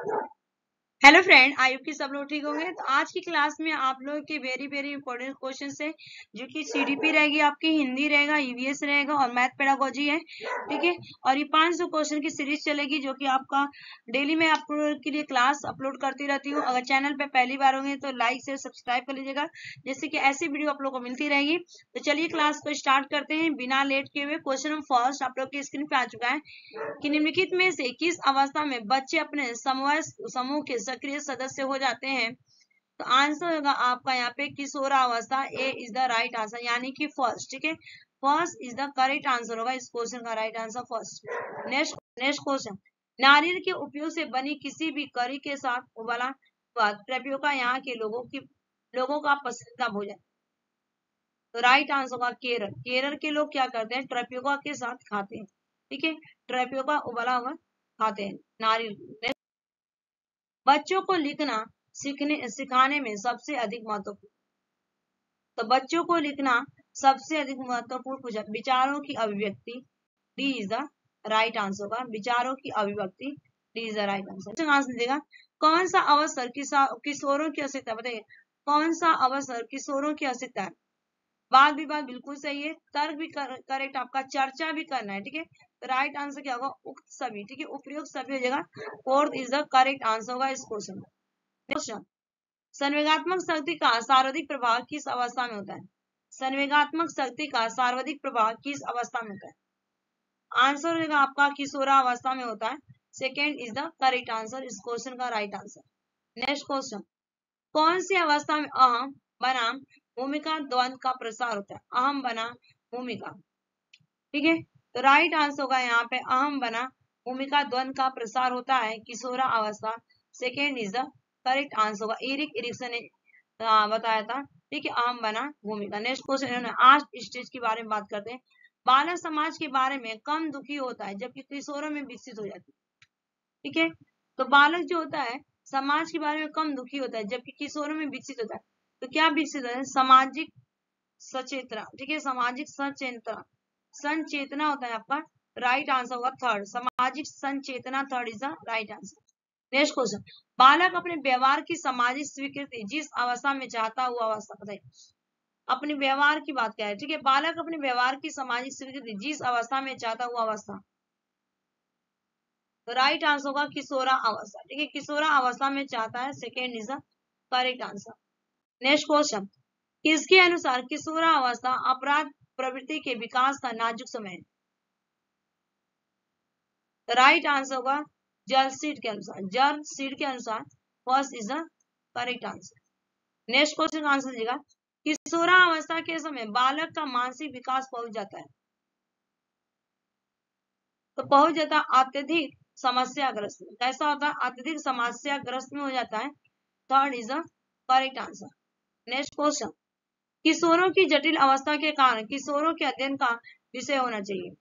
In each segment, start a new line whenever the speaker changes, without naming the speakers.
Hello friend, I hope कि सब लोग ठीक होंगे। तो आज की क्लास में आप लोग के वेरी वेरी इंपॉर्टेंट क्वेश्चन है, जो कि सीडीपी रहेगी, आपकी हिंदी रहेगा, ईवीएस रहेगा और मैथ पेडागोजी है। ठीक है, और ये 500 क्वेश्चन की सीरीज चलेगी, जो कि आपका डेली में आप लोग के लिए क्लास अपलोड करती रहती हूँ। अगर चैनल पे पहली बार होंगे तो लाइक से सब्सक्राइब कर लीजिएगा, जिससे कि ऐसी वीडियो आप लोग को मिलती रहेगी। तो चलिए क्लास को स्टार्ट करते हैं बिना लेट किए हुए। क्वेश्चन नंबर फर्स्ट आप लोग की स्क्रीन पे आ चुका है कि निम्नलिखित में से किस अवस्था में बच्चे अपने समूह के सक्रिय सदस्य हो जाते हैं। तो आंसर होगा आपका यहाँ पे किशोरावस्था। ए इज द राइट आंसर, यानी कि फर्स्ट। ठीक है, first is the correct answer होगा इस क्वेश्चन का right answer first. Next question, नारियल के उपयोग से बनी किसी भी करी के साथ उबाला हुआ टेपियोका यहाँ के लोगों का पसंदीदा भोजन। तो राइट आंसर होगा केरल। केरल के लोग क्या करते हैं, टेपियोका के साथ खाते हैं। ठीक है, टेपियोका उबाला हुआ खाते हैं नारियल। बच्चों को लिखना सिखाने में सबसे अधिक महत्वपूर्ण, तो बच्चों को लिखना सबसे अधिक महत्वपूर्ण पूछा विचारों की अभिव्यक्ति। D is the right answer होगा, विचारों की अभिव्यक्ति। D is the right answer. Answer देगा कौन सा अवसर किशोरों की आवश्यकता, बताइए कौन सा अवसर किशोरों की आवश्यकता है। वाद विवाद बिल्कुल सही है, तर्क भी करेक्ट, आपका चर्चा भी करना है। ठीक है, तो राइट आंसर क्या होगा, उक्त सभी। ठीक है, उपयुक्त सभी हो जाएगा। Fourth is the correct answer होगा इस क्वेश्चन में। क्वेश्चन, संवेगात्मक शक्ति का सर्वाधिक प्रभाव किस अवस्था में होता है। संवेगात्मक शक्ति का सर्वाधिक प्रभाव किस अवस्था में होता है। आंसर होगा आपका किशोरावस्था में होता है। Second is the correct answer इस क्वेश्चन का राइट आंसर। नेक्स्ट क्वेश्चन, कौन सी अवस्था में अहम बनाम भूमिका द्वंद का प्रसार होता है। अहम बना भूमिका। ठीक है, तो राइट आंसर होगा यहाँ पे अहम बना भूमिका द्वंद का प्रसार होता है किशोरा अवस्था। Second is the correct answer होगा, इरिक्सन ने बताया था। ठीक है, अहम बना भूमिका। नेक्स्ट क्वेश्चन, इन्होंने 8 स्टेज के बारे में बात करते हैं। बालक समाज के बारे में कम दुखी होता है, जबकि किशोरों में विकसित हो जाती है। ठीक है, तो बालक जो होता है समाज के बारे में कम दुखी होता है, जबकि किशोरों में विकसित होता है। तो क्या विकसित होता है, सामाजिक सचेतना। ठीक है, सामाजिक सचेतना, संचेतना होता है आपका। राइट आंसर होगा थर्ड, सामाजिक संचेतना। Third is the right answer. Next question, बालक अपने व्यवहार की सामाजिक स्वीकृति जिस अवस्था में चाहता हुआ अवस्था, बताइए अपने व्यवहार की बात क्या है। ठीक है, बालक अपने व्यवहार की सामाजिक स्वीकृति जिस अवस्था में चाहता हुआ अवस्था। तो राइट आंसर होगा किशोरा अवस्था। ठीक है, किशोरा अवस्था में चाहता है। Second is the correct answer. Next question, किसके अनुसार किशोरा अवस्था अपराध प्रवृत्ति के विकास का नाजुक समय है। तो राइट आंसर होगा जर्सीड के अनुसार। जर्सीड के अनुसार first is the correct answer. Next question का आंसर दीजिएगा, किशोरा अवस्था के समय बालक का मानसिक विकास पहुंच जाता है। तो पहुंच जाता है अत्यधिक समस्याग्रस्त में। कैसा होता है, अत्यधिक समस्याग्रस्त में हो जाता है। Third is the correct answer. Next question, किशोरों की जटिल अवस्था के कारण किशोरों के अध्ययन का विषय होना चाहिए।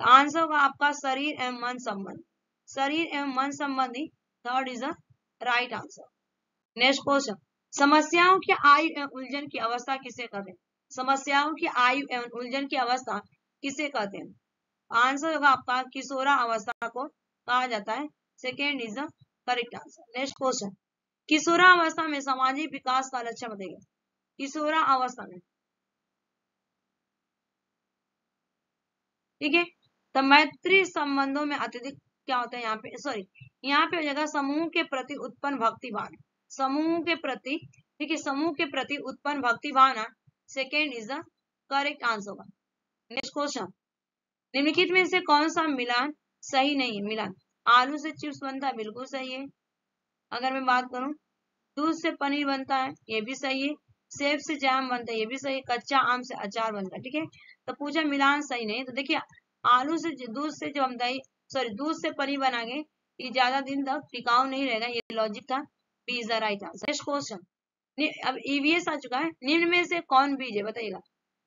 आंसर होगा आपका शरीर एवं मन संबंधी। शरीर एवं मन संबंधी। Third is the right answer. Next question, समस्याओं की आयु एवं उलझन की अवस्था किसे कहते हैं। समस्याओं की आयु एवं उलझन की अवस्था किसे कहते हैं। आंसर होगा आपका किशोरा अवस्था को कहा जाता है। Second is the correct answer. Next question, किशोरा अवस्था में सामाजिक विकास का लक्षण बताइए। किशोरा अवस्था में, ठीक है, तो मैत्री संबंधों में अत्यधिक क्या होता है यहाँ पे, सॉरी यहाँ पे हो जाएगा समूह के प्रति उत्पन्न भक्ति भावना। समूह के प्रति, ठीक है, समूह के प्रति उत्पन्न भक्ति भावना। Second is the correct answer होगा। नेक्स्ट क्वेश्चन, निम्नलिखित में से कौन सा मिलान सही नहीं है। मिलान, आलू से चिप्स बनता है, बिल्कुल सही है। अगर मैं बात करूं, दूध से पनीर बनता है, ये भी सही है। सेब से जैम बनता है, ये भी सही है। कच्चा आम से अचार बनता है। ठीक है, तो पूछा मिलान सही नहीं, तो देखिए आलू से दूध से जो हम दही, सॉरी दूध से पनीर बनाएंगे, ये ज्यादा दिन तक टिकाऊ नहीं रहेगा। ये लॉजिक था। B is the right answer. Next question, अब ईवीएस आ चुका है। निम्न में से कौन बीज है, बताइएगा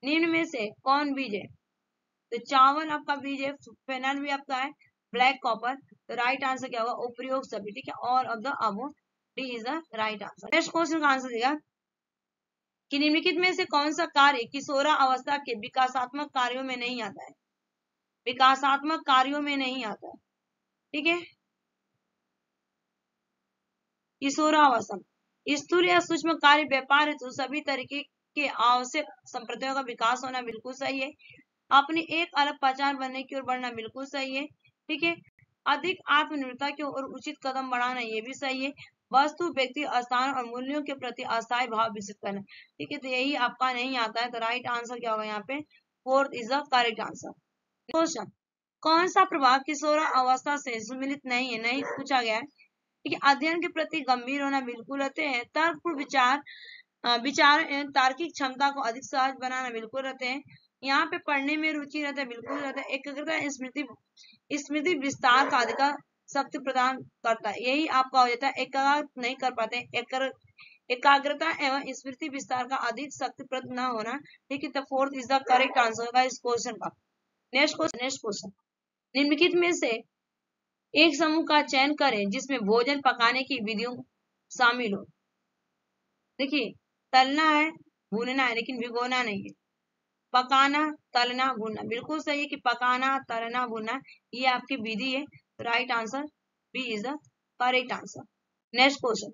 निम्न में से कौन बीज है। तो चावल आपका बीज है, फेनल भी आपका है, ब्लैक कॉपर। तो राइट आंसर क्या होगा, उपयोग सभी। ठीक है, और of the above. D is the right answer. Next question का आंसर देगा कि निम्नलिखित में से कौन सा कार्य किशोरा अवस्था के विकासात्मक कार्यों में नहीं आता है। विकासात्मक कार्यों में नहीं आता है। ठीक है, किशोरावस्था स्थूल या सूक्ष्म कार्य व्यापार हेतु सभी तरीके के आवश्यक संप्रदायों का विकास होना बिल्कुल सही है। अपनी एक अलग पहचान बनने की ओर बढ़ना बिल्कुल सही है। ठीक है, अधिक आत्मनिर्भरता की ओर उचित कदम बढ़ाना ये भी सही है। वस्तु, व्यक्ति, स्थान और मूल्यों के प्रति अस्थायी भाव विकसित करना। ठीक है, तो यही आपका नहीं आता है, तो राइट आंसर क्या होगा यहाँ पे? Fourth is the correct answer. Question, कौन सा प्रभाव किशोरावस्था से सम्मिलित नहीं है? नहीं पूछा गया है। ठीक है, अध्ययन के प्रति गंभीर होना बिल्कुल रहते हैं। तर्कपूर्ण विचार एवं तार्किक क्षमता को अधिक सहज बनाना बिल्कुल रहते हैं। यहाँ पे पढ़ने में रुचि रहता है, बिल्कुल रहता है। एकाग्रता, स्मृति विस्तार का अधिकार शक्ति प्रदान करता है, यही आपका हो जाता है। एकाग्र नहीं कर पाते, एकाग्रता एवं स्मृति विस्तार का अधिक शक्तिप्रद न होना। ठीक है, तो fourth is the correct answer होगा इस क्वेश्चन का। नेक्स्ट क्वेश्चन, निम्नलिखित में से एक समूह का चयन करें जिसमें भोजन पकाने की विधियों शामिल हो। देखिए, तलना है, भूनना है, लेकिन भिगोना नहीं है। पकाना, तलना, भूनना, बिल्कुल सही है कि पकाना, तलना, भूनना ये आपकी विधि है। Right answer B is the correct answer. Next question,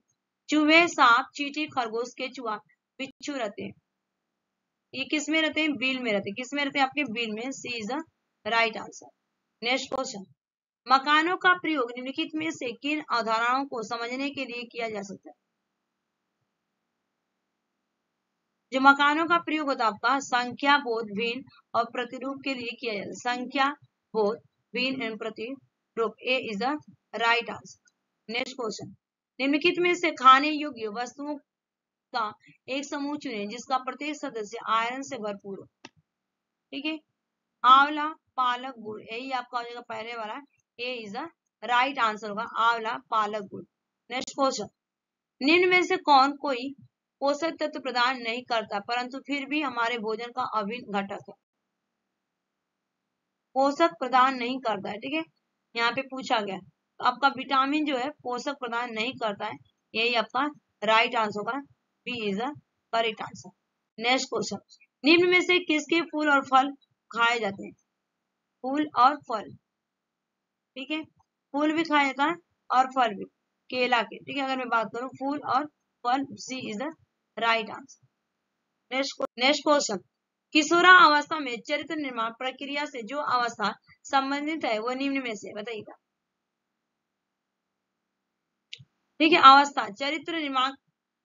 चूहे, सांप, चींटी, खरगोश, केचुआ, बिच्छू रहते हैं, ये किस में रहते हैं? बिल में रहते हैं। किस में रहते हैं? आपके बिल में। C is the right answer. Next question, मकानों का प्रयोग निम्नलिखित में से किन अवधारणाओं को समझने के लिए किया जा सकता है? जो मकानों का प्रयोग होता है आपका संख्या, बोध, भिन्न और प्रतिरूप के लिए किया जाता है। संख्या, बोध, भिन्न एवं प्रतिरूप, A is the right answer. Next question, निम्नलिखित में से खाने योग्य वस्तुओं का एक समूह चुनें जिसका प्रत्येक सदस्य आयरन से भरपूर हो। ठीक है, आंवला, पालक, गुड़, यही आपका हो जाएगा पहले वाला। ए इज द राइट आंसर होगा आंवला, पालक, गुड़। नेक्स्ट क्वेश्चन, निम्न में से कौन कोई पोषक तत्व प्रदान नहीं करता परंतु फिर भी हमारे भोजन का अभिन्न घटक है? पोषक प्रदान नहीं करता है। ठीक है, यहाँ पे पूछा गया, तो आपका विटामिन जो है पोषक प्रदान नहीं करता है, यही आपका राइट आंसर होगा। B is the correct answer. Next question, निम्न में से किसके फूल और फल खाए जाते हैं? फूल और फल, ठीक है, फूल भी खाया जाता है और फल भी, केला के। ठीक है, अगर मैं बात करूं फूल और फल, C is the right answer. Next question, किशोरा अवस्था में चरित्र निर्माण प्रक्रिया से जो अवस्था संबंधित है वो निम्न में से बताइएगा। ठीक है, अवस्था, चरित्र निर्माण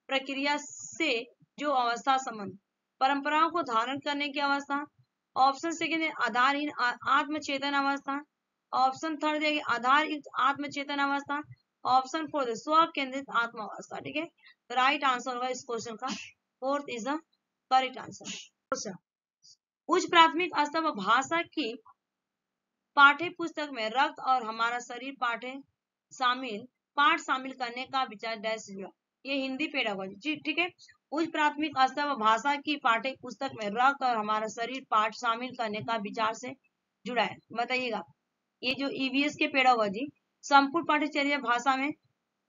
प्रक्रिया से जो अवस्था संबंध, परंपराओं को धारण करने की अवस्था। ऑप्शन सेकेंड है आधारहीन आत्मचेतन अवस्था। ऑप्शन थर्ड है आधार युक्त आत्मचेतन अवस्था। ऑप्शन फोर्थ स्व केंद्रित आत्म अवस्था। ठीक है, राइट आंसर होगा इस क्वेश्चन का fourth is the correct answer. उच्च प्राथमिक स्तर पर भाषा की पाठ्य पुस्तक में रक्त और हमारा शरीर पाठ शामिल करने का विचार डैश हुआ। ये हिंदी पेडागोजी जी। ठीक है, उच्च प्राथमिक स्तर पर भाषा की पाठ्य पुस्तक में रक्त और हमारा शरीर पाठ शामिल करने का विचार से जुड़ा है, बताइएगा। ये जो ईवीएस के पेडागोजी संपूर्ण पाठ्यचर्या भाषा में,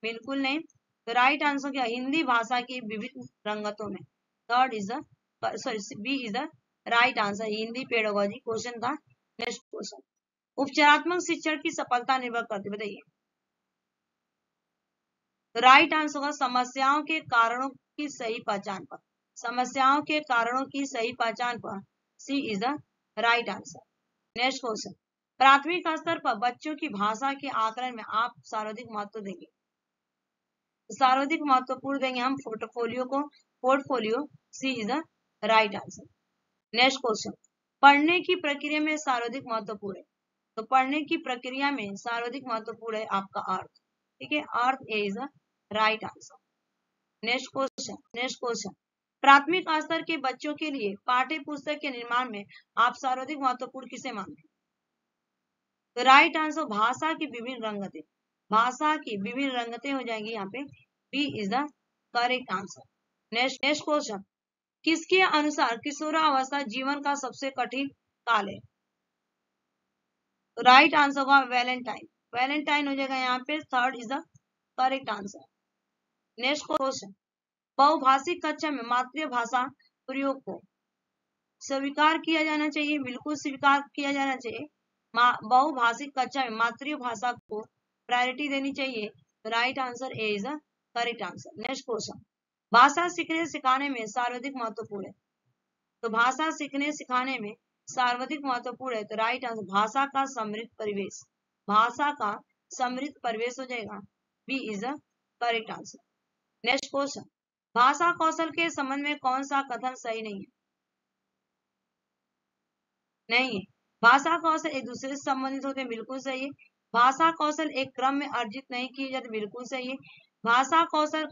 बिल्कुल नहीं। तो राइट आंसर क्या? हिंदी भाषा की विभिन्न रंगतों में। Third is the sorry B is the right answer, Hindi pedagogy question का। नेक्स्ट क्वेश्चन, उपचारात्मक शिक्षण की सफलता निर्भर करती, बताइए। राइट आंसर होगा समस्याओं के कारणों की सही पहचान पर। समस्याओं के कारणों की सही पहचान पर, C is the right answer. Next question, प्राथमिक स्तर पर बच्चों की भाषा के आकलन में आप सर्वाधिक महत्व देंगे। सर्वाधिक महत्वपूर्ण देंगे हम portfolio, C is the right answer. Next question, पढ़ने की प्रक्रिया में सर्वाधिक महत्वपूर्ण है, तो पढ़ने की प्रक्रिया में सर्वाधिक महत्वपूर्ण है आपका अर्थ। ठीक है, अर्थ A is the right answer. Next question, प्राथमिक स्तर के बच्चों के लिए पाठ्य पुस्तक के निर्माण में आप सर्वाधिक महत्वपूर्ण किसे मानते हैं? तो राइट आंसर भाषा की विभिन्न रंगतें, भाषा की विभिन्न रंगतें हो जाएंगी यहाँ पे, B is the correct answer. Next question, किसके अनुसार किशोरावस्था जीवन का सबसे कठिन काल है? तो राइट आंसर होगा वैलेंटाइन हो जाएगा यहाँ पे, third is the correct answer. Next question, बहुभाषिक कक्षा में मातृभाषा प्रयोग को स्वीकार किया जाना चाहिए, बिल्कुल स्वीकार किया जाना चाहिए। बहुभाषिक कक्षा में मातृभाषा को प्रायोरिटी देनी चाहिए। Right answer A is the correct answer. Next question, भाषा सीखने सिखाने में सर्वाधिक महत्वपूर्ण है। तो भाषा सीखने सिखाने में सर्वाधिक महत्वपूर्ण है तो राइट आंसर भाषा का समृद्ध परिवेश, भाषा का समृद्ध परिवेश हो जाएगा, B is the correct answer. Next question, भाषा कौशल के संबंध में कौन सा कथन सही नहीं है? नहीं है। भाषा कौशल एक दूसरे से संबंधित होते हैं, बिल्कुल सही है। भाषा कौशल एक क्रम में अर्जित नहीं किए जाते, बिल्कुल सही है। भाषा कौशल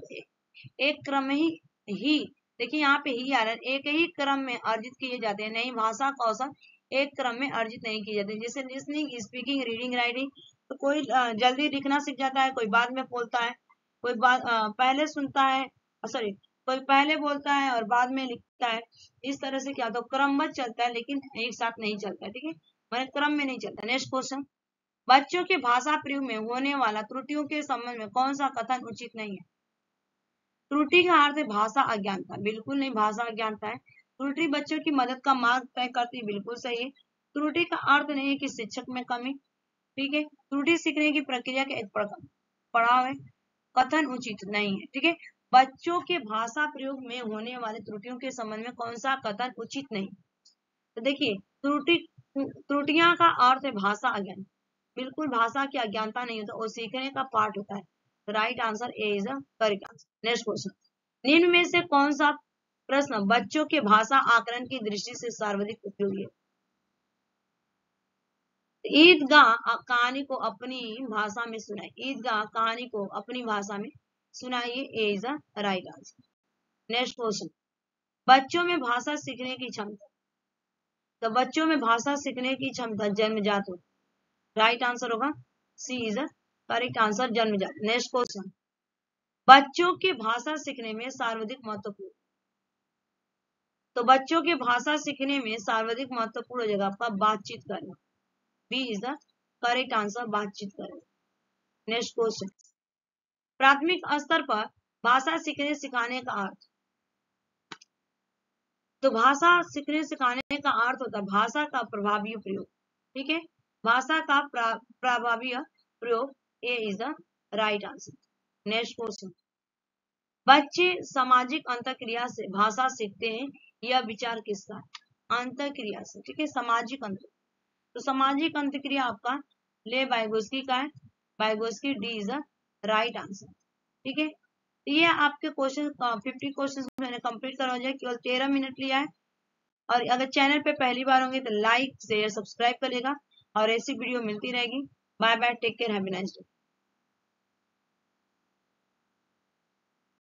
एक क्रम में ही देखिए यहाँ पे ही आ रहा है, एक ही क्रम में अर्जित किए जाते हैं, नहीं, भाषा कौशल एक क्रम में अर्जित नहीं किए जाते। जैसे लिसनिंग, स्पीकिंग, रीडिंग, राइटिंग, तो कोई जल्दी लिखना सीख जाता है, कोई बाद में बोलता है, कोई पहले सुनता है, सॉरी, कोई पहले बोलता है और बाद में लिखता है। इस तरह से क्या होता है, क्रमबद्ध चलता है लेकिन एक साथ नहीं चलता है, ठीक है, मैंने क्रम में नहीं चलता। नेक्स्ट क्वेश्चन, बच्चों के भाषा प्रयोग में होने वाला त्रुटियों के संबंध में कौन सा कथन उचित नहीं है? त्रुटि का अर्थ है भाषा अज्ञानता, बिल्कुल नहीं, भाषा अज्ञानता है। त्रुटि बच्चों की मदद का मार्ग तय करती है, बिल्कुल सही है। त्रुटि का अर्थ नहीं है कि शिक्षक में कमी, ठीक है। त्रुटि सीखने की प्रक्रिया का एक पड़ाव है, कथन उचित नहीं है, ठीक है। बच्चों के भाषा प्रयोग में होने वाले त्रुटियों के संबंध में कौन सा कथन उचित नहीं? तो देखिए, त्रुटियां का अर्थ है भाषा अज्ञान, बिल्कुल भाषा की अज्ञानता नहीं होता, वो सीखने का पार्ट होता है। Right answer A is the correct answer. Next question, निम्न में से कौन सा प्रश्न बच्चों के भाषा आकलन की दृष्टि से सर्वाधिक उपयोगी है? ईदगाह कहानी को अपनी भाषा में सुनाए, ईदगाह कहानी को अपनी भाषा में सुनाइए, A is the right answer. Next question, बच्चों में भाषा सीखने की क्षमता, तो बच्चों में भाषा सीखने की क्षमता जन्मजात हो, राइट आंसर होगा सी इज द करेक्ट आंसर, जन्मजात। नेक्स्ट क्वेश्चन, बच्चों के भाषा सीखने में सर्वाधिक महत्वपूर्ण, तो बच्चों के भाषा सीखने में सर्वाधिक महत्वपूर्ण हो जाएगा आपका बातचीत करना, B is the correct answer, बातचीत करना। नेक्स्ट क्वेश्चन, प्राथमिक स्तर पर भाषा सीखने सिखाने का अर्थ, तो भाषा सीखने सिखाने का अर्थ होता है भाषा का प्रभावी प्रयोग, ठीक है, भाषा का प्रभावी प्रयोग, A is the right answer. Next question, बच्चे सामाजिक अंतःक्रिया से भाषा सीखते हैं, यह विचार किसका? अंतःक्रिया से, ठीक है, सामाजिक अंतर, तो सामाजिक अंतःक्रिया आपका ले वाइगोस्की का है, Vygotsky, D is the right answer, ठीक है। ये आपके क्वेश्चन 50 क्वेश्चन मैंने कंप्लीट करवा दिया, केवल 13 मिनट लिया है। और अगर चैनल पे पहली बार होंगे तो लाइक शेयर सब्सक्राइब करिएगा और ऐसी वीडियो मिलती रहेगी। Bye bye, take care, have a nice day.